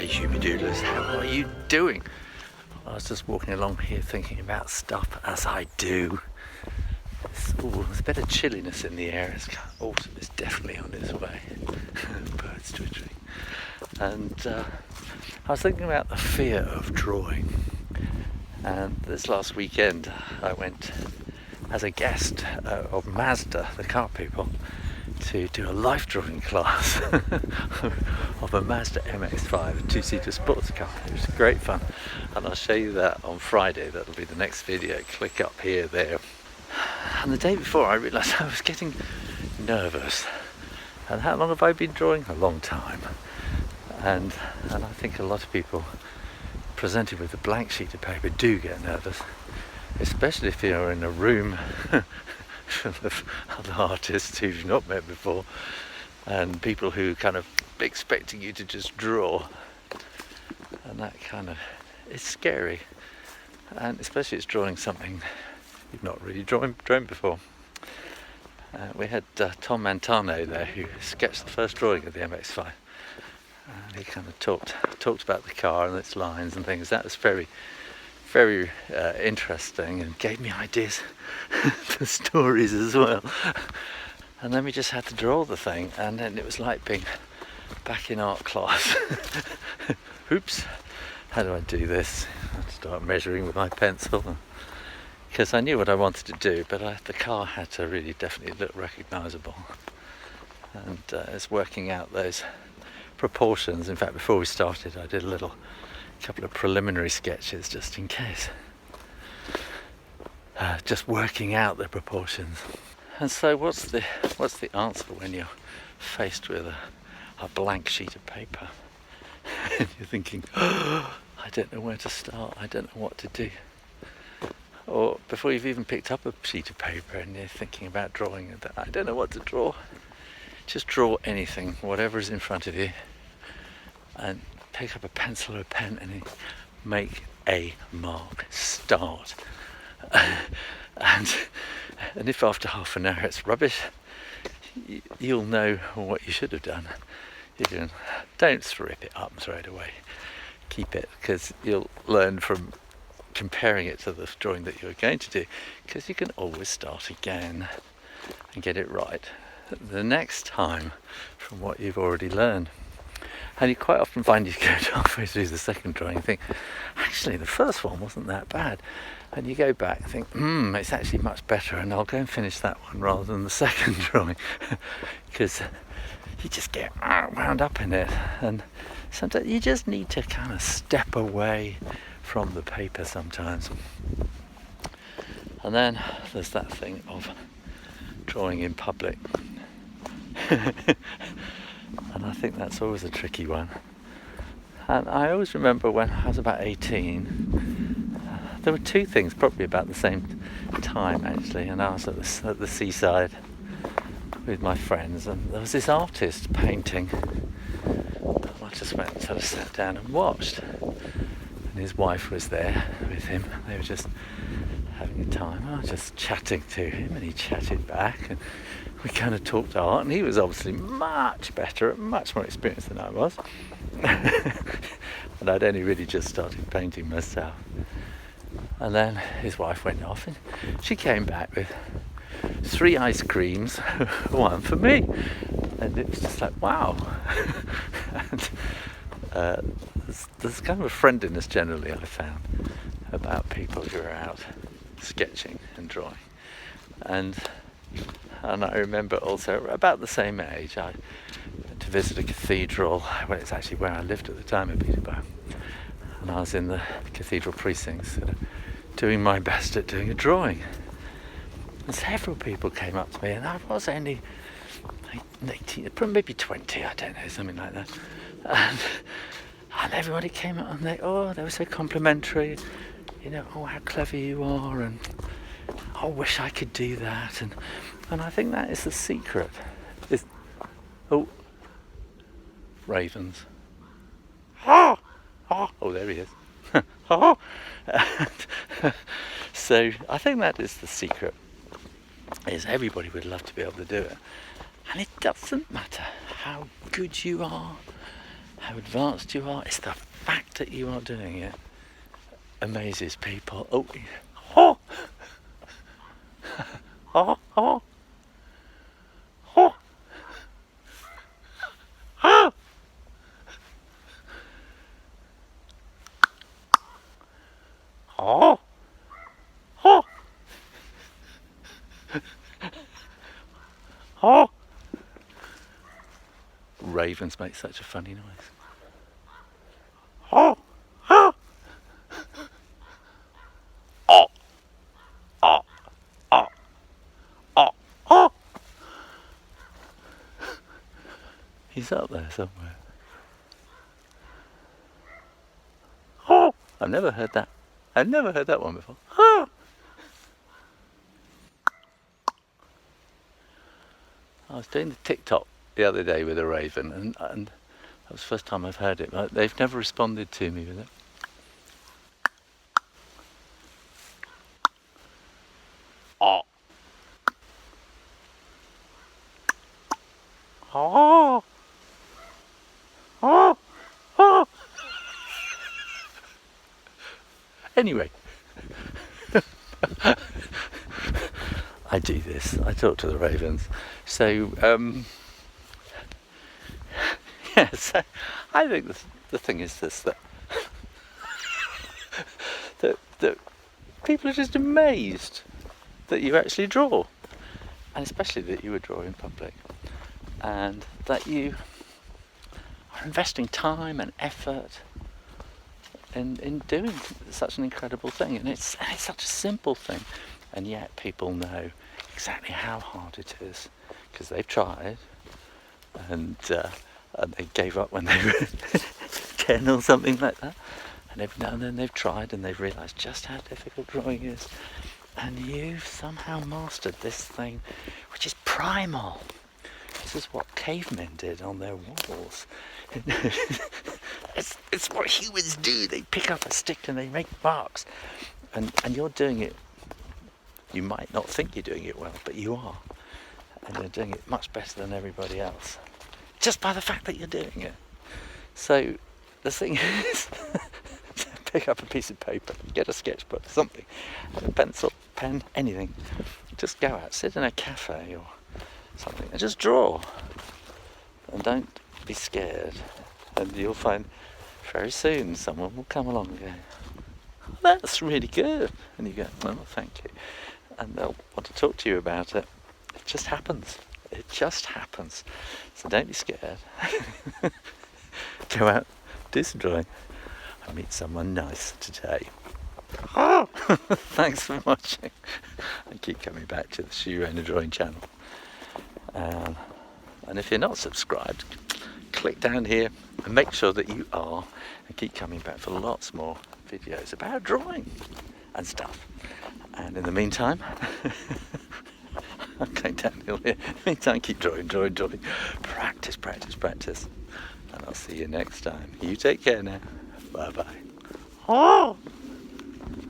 Hey Huberdoodlers, how are you doing? I was just walking along here thinking about stuff as I do. There's a bit of chilliness in the air. Autumn is definitely on its way. Birds twittering. And I was thinking about the fear of drawing. And this last weekend I went as a guest of Mazda, the car people, to do a life drawing class of a Mazda MX-5, a two-seater sports car. It was great fun, and I'll show you that on Friday. That'll be the next video. Click up here, there. And the day before I realised I was getting nervous. And how long have I been drawing? A long time. And I think a lot of people presented with a blank sheet of paper do get nervous, especially if you're in a room full of other artists who you've not met before and people who kind of expecting you to just draw, and that kind of, it's scary, and especially it's drawing something you've not really drawn before. We had Tom Mantano there, who sketched the first drawing of the MX-5, and he kind of talked about the car and its lines and things. That was very interesting, and gave me ideas for stories as well. And then we just had to draw the thing, and then it was like being back in art class. Oops, how do I do this? I had to start measuring with my pencil, because I knew what I wanted to do, but the car had to really definitely look recognisable, and it's working out those proportions. In fact, before we started I did a couple of preliminary sketches just in case, just working out the proportions. And so what's the answer when you're faced with a blank sheet of paper and you're thinking, oh, I don't know where to start, I don't know what to do? Or before you've even picked up a sheet of paper and you're thinking about drawing, I don't know what to draw. Just draw anything, whatever is in front of you, and pick up a pencil or a pen and make a mark. Start. And if after half an hour it's rubbish, you'll know what you should have done. Don't rip it up and throw it away. Keep it, because you'll learn from comparing it to the drawing that you're going to do, because you can always start again and get it right the next time from what you've already learned. And you quite often find you go halfway through the second drawing and think, actually the first one wasn't that bad, and you go back and think, it's actually much better, and I'll go and finish that one rather than the second drawing, because you just get wound up in it. And sometimes you just need to kind of step away from the paper sometimes. And then there's that thing of drawing in public. And I think that's always a tricky one. And I always remember when I was about 18, there were two things probably about the same time actually, and I was at the seaside with my friends, and there was this artist painting. I just went and sort of sat down and watched, and his wife was there with him. They were just having a time. I was just chatting to him, and he chatted back, and we kind of talked art, and he was obviously much better, much more experienced than I was. And I'd only really just started painting myself. And then his wife went off, and she came back with 3 ice creams, one for me. And it was just like, wow. And there's kind of a friendliness generally, I found, about people who are out sketching and drawing. And I remember also about the same age I went to visit a cathedral. Well, it's actually where I lived at the time in Peterborough, and I was in the cathedral precincts doing my best at doing a drawing, and several people came up to me, and I was only 18, maybe 20, I don't know, something like that, and everybody came up and they were so complimentary, oh, how clever you are, and I wish I could do that, and I think that is the secret. Ravens. Oh, there he is. So I think that is the secret, is everybody would love to be able to do it. And it doesn't matter how good you are, how advanced you are. It's the fact that you are doing it amazes people. Oh, oh, oh, oh, oh, oh, oh, oh, oh. Ravens make such a funny noise. Oh, oh, oh, oh, oh, oh, oh. He's up there somewhere. Oh, I've never heard that. I've never heard that one before. Oh. I was doing the TikTok the other day with a raven, and that was the first time I've heard it. But they've never responded to me with it. Oh. Oh. Oh. Oh. Anyway, I do this. I talk to the ravens. So, yeah, so I think the thing is this, that, that people are just amazed that you actually draw, and especially that you would draw in public, and that you are investing time and effort in doing such an incredible thing. And it's such a simple thing, and yet people know exactly how hard it is because they've tried, and they gave up when they were 10 or something like that, and every now and then they've tried and they've realised just how difficult drawing is, and you've somehow mastered this thing which is primal. This is what cavemen did on their walls. It's what humans do. They pick up a stick and they make marks, and you're doing it. You might not think you're doing it well, but you are, and you're doing it much better than everybody else, just by the fact that you're doing it. So the thing is, pick up a piece of paper, get a sketchbook, something, a pencil, pen, anything. Just go out, sit in a cafe or something, and just draw. And don't be scared. And you'll find very soon someone will come along and go, oh, that's really good. And you go, oh, thank you. And they'll want to talk to you about it. It just happens. It just happens. So don't be scared. Go out, do some drawing, and meet someone nice today. Oh, thanks for watching. I keep coming back to the Shoe Owner Drawing channel. And if you're not subscribed, click down here and make sure that you are, and keep coming back for lots more videos about drawing and stuff. And in the meantime, I'm going downhill here. In the meantime, keep drawing. Practice. And I'll see you next time. You take care now. Bye bye. Oh!